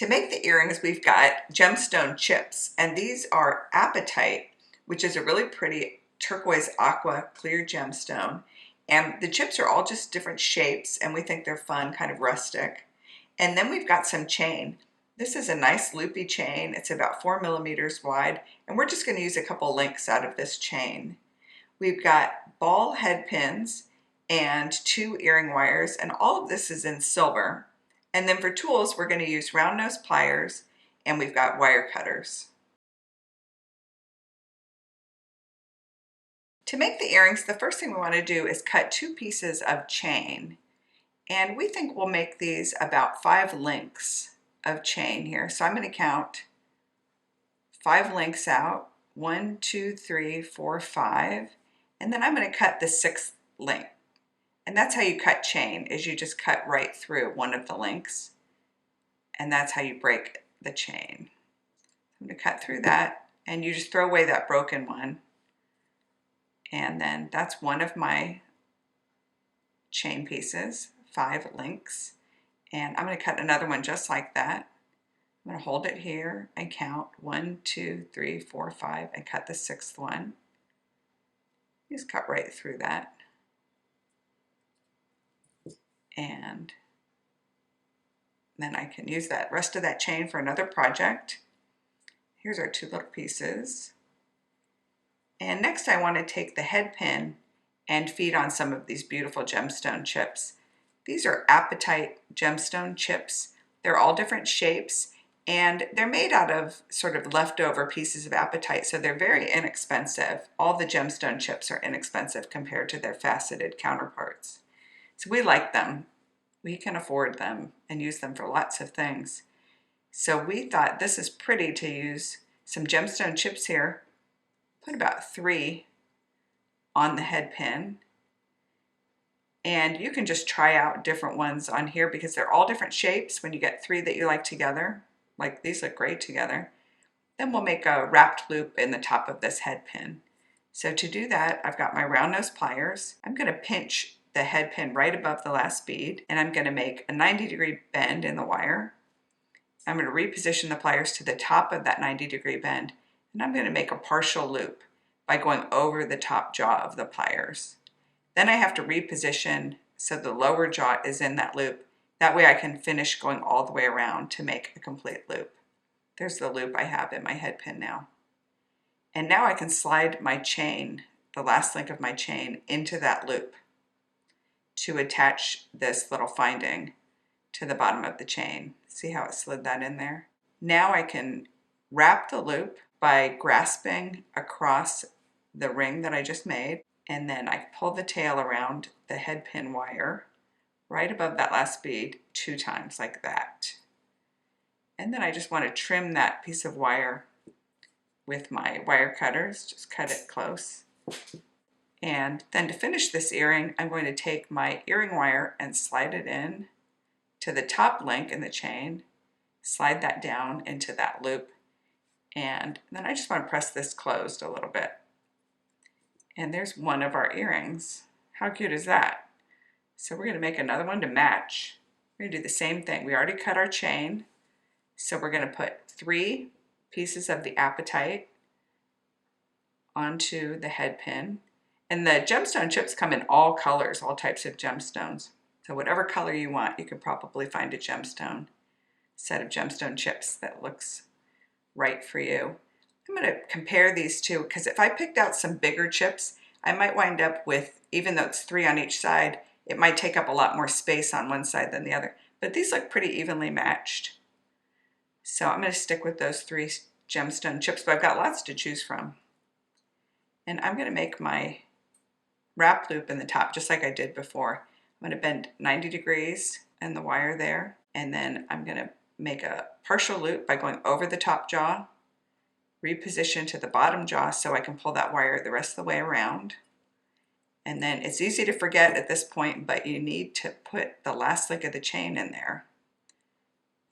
To make the earrings, we've got gemstone chips, and these are apatite, which is a really pretty turquoise aqua clear gemstone. And the chips are all just different shapes, and we think they're fun, kind of rustic. And then we've got some chain. This is a nice loopy chain. It's about 4 millimeters wide, and we're just going to use a couple links out of this chain. We've got ball head pins and 2 earring wires, and all of this is in silver. And then for tools, we're going to use round nose pliers, and we've got wire cutters. To make the earrings, the first thing we want to do is cut 2 pieces of chain. And we think we'll make these about 5 links of chain here. So I'm going to count 5 links out. 1, 2, 3, 4, 5. And then I'm going to cut the 6th link. And that's how you cut chain, is you just cut right through one of the links. And that's how you break the chain. I'm going to cut through that, and you just throw away that broken one. And then that's one of my chain pieces, 5 links. And I'm going to cut another one just like that. I'm going to hold it here and count 1, 2, 3, 4, 5, and cut the 6th one. Just cut right through that. And then I can use that rest of that chain for another project. Here's our 2 little pieces. And next I want to take the head pin and feed on some of these beautiful gemstone chips. These are apatite gemstone chips. They're all different shapes, and they're made out of sort of leftover pieces of apatite, so they're very inexpensive. All the gemstone chips are inexpensive compared to their faceted counterparts. So we like them. We can afford them and use them for lots of things. So we thought this is pretty to use some gemstone chips here. Put about 3 on the head pin. And you can just try out different ones on here because they're all different shapes. When you get 3 that you like together, like these look great together, then we'll make a wrapped loop in the top of this head pin. So to do that, I've got my round nose pliers. I'm going to pinch the head pin right above the last bead, and I'm going to make a 90-degree bend in the wire. I'm going to reposition the pliers to the top of that 90-degree bend, and I'm going to make a partial loop by going over the top jaw of the pliers. Then I have to reposition so the lower jaw is in that loop. That way I can finish going all the way around to make a complete loop. There's the loop I have in my head pin now. And now I can slide my chain, the last link of my chain, into that loop to attach this little finding to the bottom of the chain. See how it slid that in there? Now I can wrap the loop by grasping across the ring that I just made, and then I pull the tail around the head pin wire right above that last bead 2 times like that. And then I just want to trim that piece of wire with my wire cutters, just cut it close. And then to finish this earring, I'm going to take my earring wire and slide it in to the top link in the chain, slide that down into that loop, and then I just want to press this closed a little bit. And there's one of our earrings. How cute is that? So we're going to make another one to match. We're going to do the same thing. We already cut our chain, so we're going to put 3 pieces of the apatite onto the head pin. And the gemstone chips come in all colors, all types of gemstones. So whatever color you want, you could probably find a gemstone set of gemstone chips that looks right for you. I'm going to compare these two, because if I picked out some bigger chips, I might wind up with, even though it's 3 on each side, it might take up a lot more space on one side than the other. But these look pretty evenly matched. So I'm going to stick with those 3 gemstone chips, but I've got lots to choose from. And I'm going to make my wrap loop in the top just like I did before. I'm going to bend 90 degrees in the wire there, and then I'm going to make a partial loop by going over the top jaw, reposition to the bottom jaw so I can pull that wire the rest of the way around. And then it's easy to forget at this point, but you need to put the last link of the chain in there.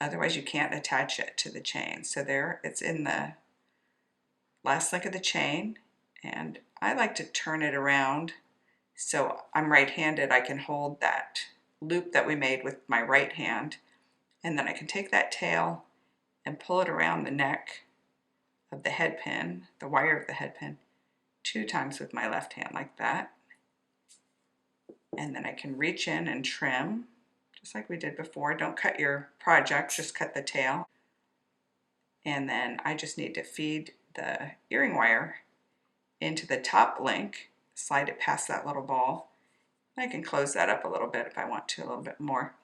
Otherwise you can't attach it to the chain. So there, it's in the last link of the chain, and I like to turn it around so I'm right-handed. I can hold that loop that we made with my right hand, and then I can take that tail and pull it around the neck of the head pin, the wire of the head pin, 2 times with my left hand like that. And then I can reach in and trim, just like we did before. Don't cut your project, just cut the tail. And then I just need to feed the earring wire into the top link, slide it past that little ball. I can close that up a little bit if I want to, a little bit more.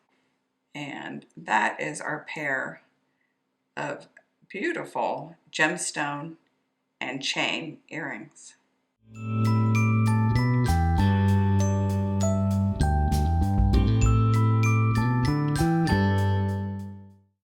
And that is our pair of beautiful gemstone and chain earrings.